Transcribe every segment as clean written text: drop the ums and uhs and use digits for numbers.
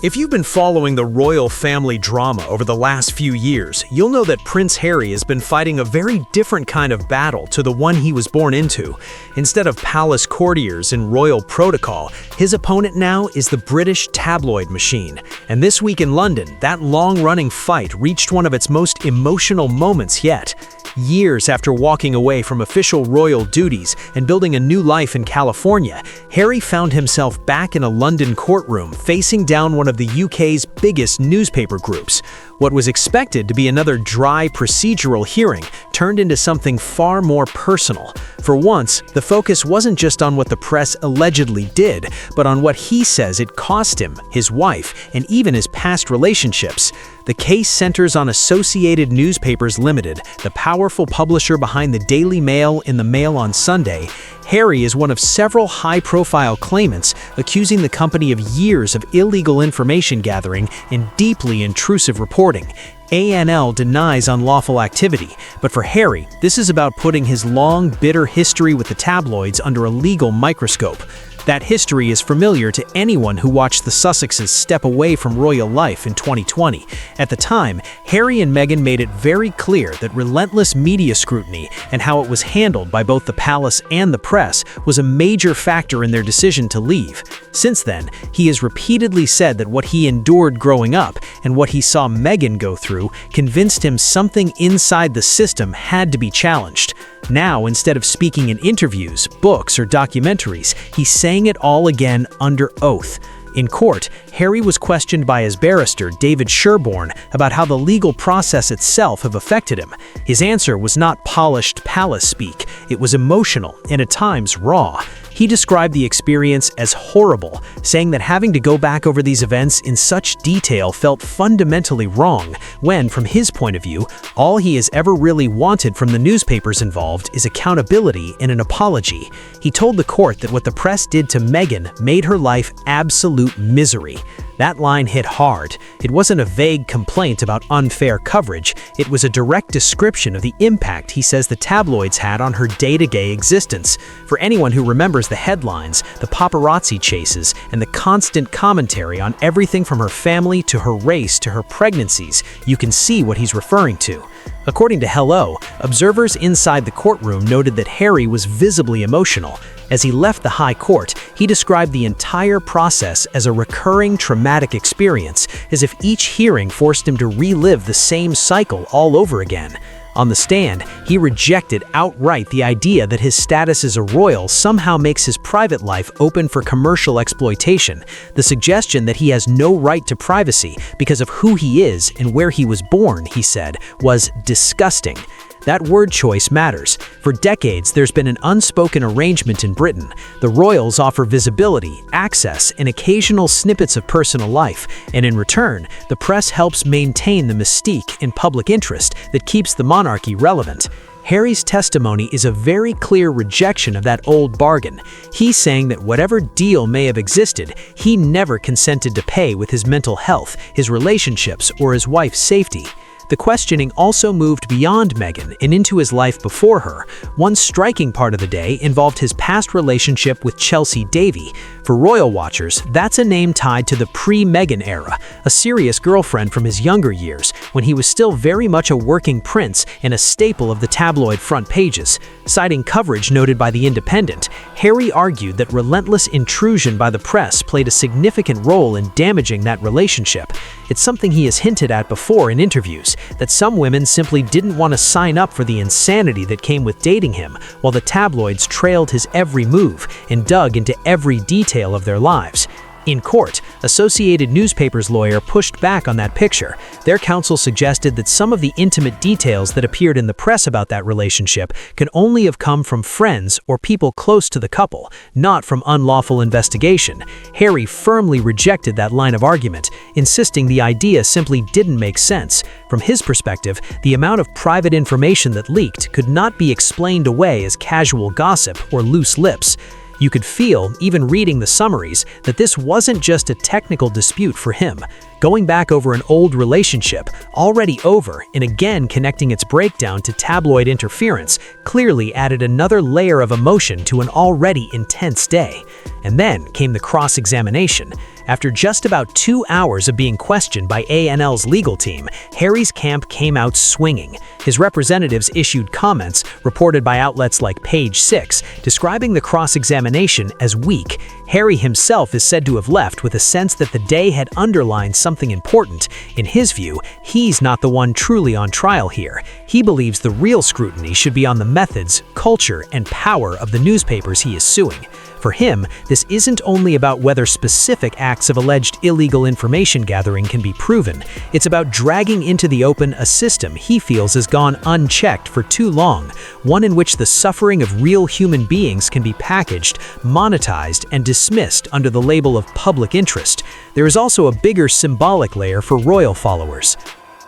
If you've been following the royal family drama over the last few years, you'll know that Prince Harry has been fighting a very different kind of battle to the one he was born into. Instead of palace courtiers and royal protocol, his opponent now is the British tabloid machine. And this week in London, that long-running fight reached one of its most emotional moments yet. Years after walking away from official royal duties and building a new life in California, Harry found himself back in a London courtroom facing down one of the UK's biggest newspaper groups. What was expected to be another dry procedural hearing turned into something far more personal. For once, the focus wasn't just on what the press allegedly did, but on what he says it cost him, his wife, and even his past relationships. The case centers on Associated Newspapers Limited, the powerful publisher behind the Daily Mail and the Mail on Sunday. Harry is one of several high-profile claimants accusing the company of years of illegal information gathering and deeply intrusive reporting. ANL denies unlawful activity, but for Harry, this is about putting his long, bitter history with the tabloids under a legal microscope. That history is familiar to anyone who watched the Sussexes step away from royal life in 2020. At the time, Harry and Meghan made it very clear that relentless media scrutiny and how it was handled by both the palace and the press was a major factor in their decision to leave. Since then, he has repeatedly said that what he endured growing up and what he saw Meghan go through convinced him something inside the system had to be challenged. Now, instead of speaking in interviews, books, or documentaries, he's saying it all again under oath. In court, Harry was questioned by his barrister, David Sherborne, about how the legal process itself have affected him. His answer was not polished palace speak. It was emotional and at times raw. He described the experience as horrible, saying that having to go back over these events in such detail felt fundamentally wrong, when, from his point of view, all he has ever really wanted from the newspapers involved is accountability and an apology. He told the court that what the press did to Meghan made her life absolute misery. That line hit hard. It wasn't a vague complaint about unfair coverage. It was a direct description of the impact he says the tabloids had on her day-to-day existence. For anyone who remembers the headlines, the paparazzi chases, and the constant commentary on everything from her family to her race to her pregnancies, you can see what he's referring to. According to Hello, observers inside the courtroom noted that Harry was visibly emotional. As he left the High Court, he described the entire process as a recurring traumatic experience, as if each hearing forced him to relive the same cycle all over again. On the stand, he rejected outright the idea that his status as a royal somehow makes his private life open for commercial exploitation. The suggestion that he has no right to privacy because of who he is and where he was born, he said, was disgusting. That word choice matters. For decades, there's been an unspoken arrangement in Britain. The royals offer visibility, access, and occasional snippets of personal life, and in return, the press helps maintain the mystique and public interest that keeps the monarchy relevant. Harry's testimony is a very clear rejection of that old bargain. He's saying that whatever deal may have existed, he never consented to pay with his mental health, his relationships, or his wife's safety. The questioning also moved beyond Meghan and into his life before her. One striking part of the day involved his past relationship with Chelsea Davy. For royal watchers, that's a name tied to the pre-Meghan era, a serious girlfriend from his younger years, when he was still very much a working prince and a staple of the tabloid front pages. Citing coverage noted by The Independent, Harry argued that relentless intrusion by the press played a significant role in damaging that relationship. It's something he has hinted at before in interviews, that some women simply didn't want to sign up for the insanity that came with dating him, while the tabloids trailed his every move and dug into every detail of their lives. In court, Associated Newspapers' lawyer pushed back on that picture. Their counsel suggested that some of the intimate details that appeared in the press about that relationship can only have come from friends or people close to the couple, not from unlawful investigation. Harry firmly rejected that line of argument, insisting the idea simply didn't make sense. From his perspective, the amount of private information that leaked could not be explained away as casual gossip or loose lips. You could feel, even reading the summaries, that this wasn't just a technical dispute for him. Going back over an old relationship, already over, and again connecting its breakdown to tabloid interference, clearly added another layer of emotion to an already intense day. And then came the cross-examination. After just about 2 hours of being questioned by ANL's legal team, Harry's camp came out swinging. His representatives issued comments, reported by outlets like Page 6, describing the cross-examination as weak. Harry himself is said to have left with a sense that the day had underlined something important. In his view, he's not the one truly on trial here. He believes the real scrutiny should be on the methods, culture, and power of the newspapers he is suing. For him, this isn't only about whether specific acts of alleged illegal information gathering can be proven. It's about dragging into the open a system he feels has gone unchecked for too long, one in which the suffering of real human beings can be packaged, monetized, and dismissed under the label of public interest. There is also a bigger symbolic layer for royal followers.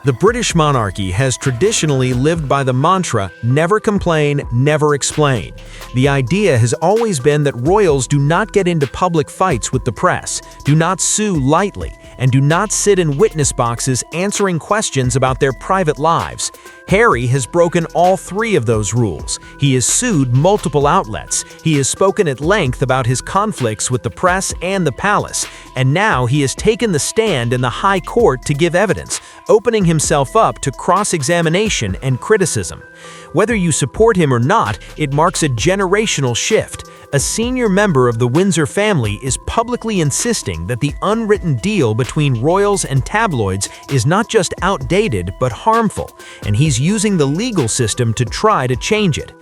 The British monarchy has traditionally lived by the mantra, never complain, never explain. The idea has always been that royals do not get into public fights with the press, do not sue lightly, and do not sit in witness boxes answering questions about their private lives. Harry has broken all 3 of those rules. He has sued multiple outlets. He has spoken at length about his conflicts with the press and the palace. And now he has taken the stand in the High Court to give evidence, opening himself up to cross-examination and criticism. Whether you support him or not, it marks a generational shift. A senior member of the Windsor family is publicly insisting that the unwritten deal between royals and tabloids is not just outdated but harmful, and he's using the legal system to try to change it.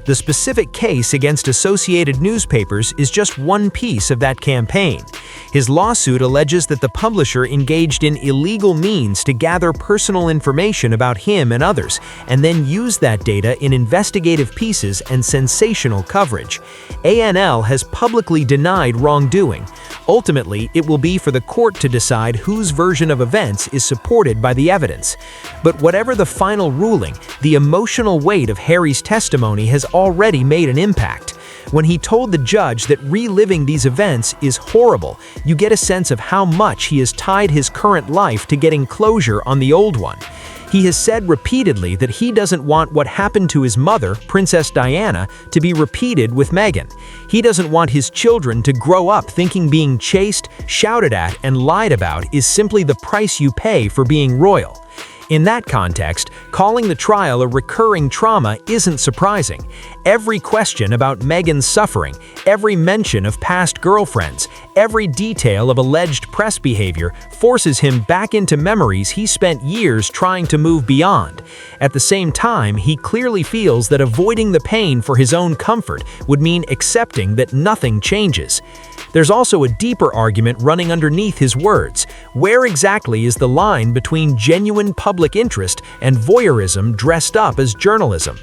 The specific case against Associated Newspapers is just one piece of that campaign. His lawsuit alleges that the publisher engaged in illegal means to gather personal information about him and others, and then used that data in investigative pieces and sensational coverage. ANL has publicly denied wrongdoing. Ultimately, it will be for the court to decide whose version of events is supported by the evidence. But whatever the final ruling, the emotional weight of Harry's testimony has already made an impact. When he told the judge that reliving these events is horrible, you get a sense of how much he has tied his current life to getting closure on the old one. He has said repeatedly that he doesn't want what happened to his mother, Princess Diana, to be repeated with Meghan. He doesn't want his children to grow up thinking being chased, shouted at, and lied about is simply the price you pay for being royal. In that context, calling the trial a recurring trauma isn't surprising. Every question about Meghan's suffering, every mention of past girlfriends, every detail of alleged press behavior forces him back into memories he spent years trying to move beyond. At the same time, he clearly feels that avoiding the pain for his own comfort would mean accepting that nothing changes. There's also a deeper argument running underneath his words. Where exactly is the line between genuine public interest and voyeurism dressed up as journalism?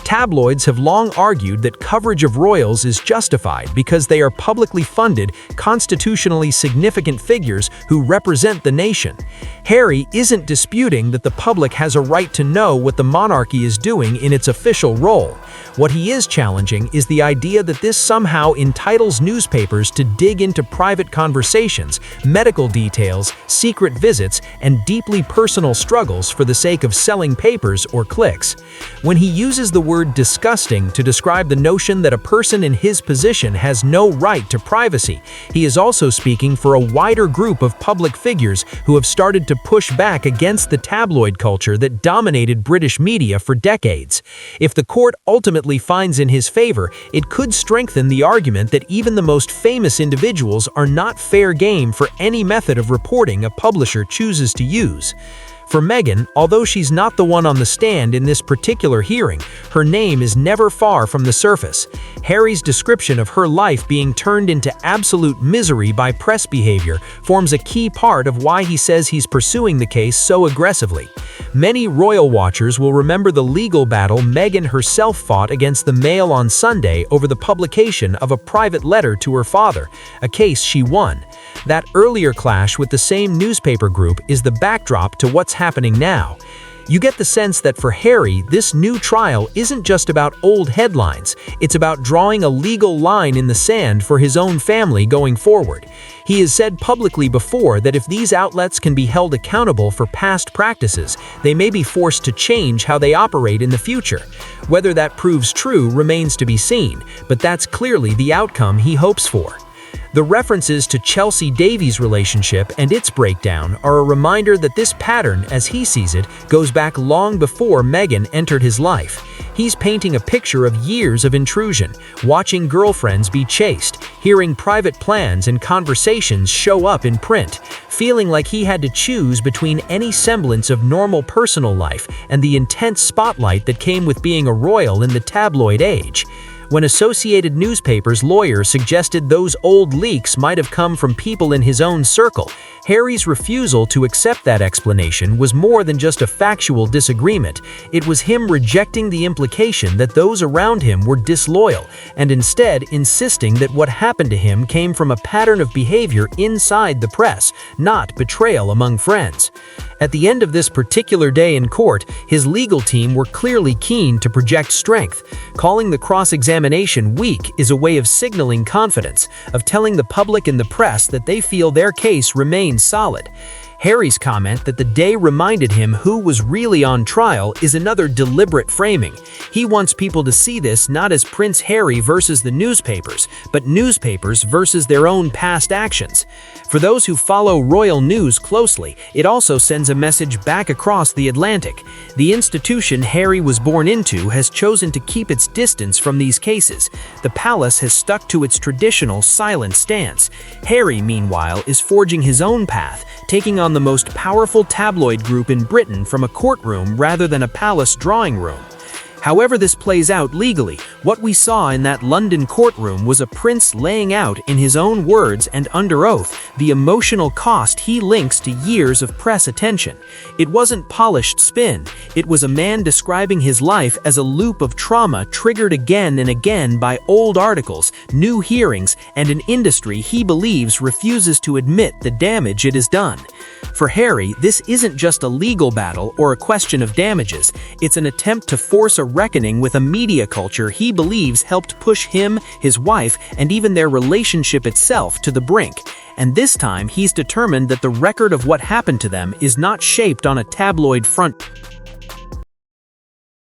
Tabloids have long argued that coverage of royals is justified because they are publicly funded, constitutionally significant figures who represent the nation. Harry isn't disputing that the public has a right to know what the monarchy is doing in its official role. What he is challenging is the idea that this somehow entitles newspapers to dig into private conversations, medical details, secret visits, and deeply personal struggles for the sake of selling papers or clicks. When he uses the word disgusting to describe the notion that a person in his position has no right to privacy, he is also speaking for a wider group of public figures who have started to push back against the tabloid culture that dominated British media for decades. If the court ultimately finds in his favor, it could strengthen the argument that even the most famous individuals are not fair game for any method of reporting a publisher chooses to use. For Meghan, although she's not the one on the stand in this particular hearing, her name is never far from the surface. Harry's description of her life being turned into absolute misery by press behavior forms a key part of why he says he's pursuing the case so aggressively. Many royal watchers will remember the legal battle Meghan herself fought against the Mail on Sunday over the publication of a private letter to her father, a case she won. That earlier clash with the same newspaper group is the backdrop to what's happening now. You get the sense that for Harry, this new trial isn't just about old headlines, it's about drawing a legal line in the sand for his own family going forward. He has said publicly before that if these outlets can be held accountable for past practices, they may be forced to change how they operate in the future. Whether that proves true remains to be seen, but that's clearly the outcome he hopes for. The references to Chelsea Davies' relationship and its breakdown are a reminder that this pattern, as he sees it, goes back long before Meghan entered his life. He's painting a picture of years of intrusion, watching girlfriends be chased, hearing private plans and conversations show up in print, feeling like he had to choose between any semblance of normal personal life and the intense spotlight that came with being a royal in the tabloid age. When Associated Newspaper's lawyer suggested those old leaks might have come from people in his own circle, Harry's refusal to accept that explanation was more than just a factual disagreement. It was him rejecting the implication that those around him were disloyal, and instead insisting that what happened to him came from a pattern of behavior inside the press, not betrayal among friends. At the end of this particular day in court, his legal team were clearly keen to project strength. Calling the cross-examination weak is a way of signaling confidence, of telling the public and the press that they feel their case remains solid. Harry's comment that the day reminded him who was really on trial is another deliberate framing. He wants people to see this not as Prince Harry versus the newspapers, but newspapers versus their own past actions. For those who follow royal news closely, it also sends a message back across the Atlantic. The institution Harry was born into has chosen to keep its distance from these cases. The palace has stuck to its traditional silent stance. Harry, meanwhile, is forging his own path, taking on the most powerful tabloid group in Britain from a courtroom rather than a palace drawing room. However this plays out legally, what we saw in that London courtroom was a prince laying out, in his own words and under oath, the emotional cost he links to years of press attention. It wasn't polished spin. It was a man describing his life as a loop of trauma triggered again and again by old articles, new hearings, and an industry he believes refuses to admit the damage it has done. For Harry, this isn't just a legal battle or a question of damages. It's an attempt to force a reckoning with a media culture he believes helped push him, his wife, and even their relationship itself to the brink. And this time, he's determined that the record of what happened to them is not shaped on a tabloid front.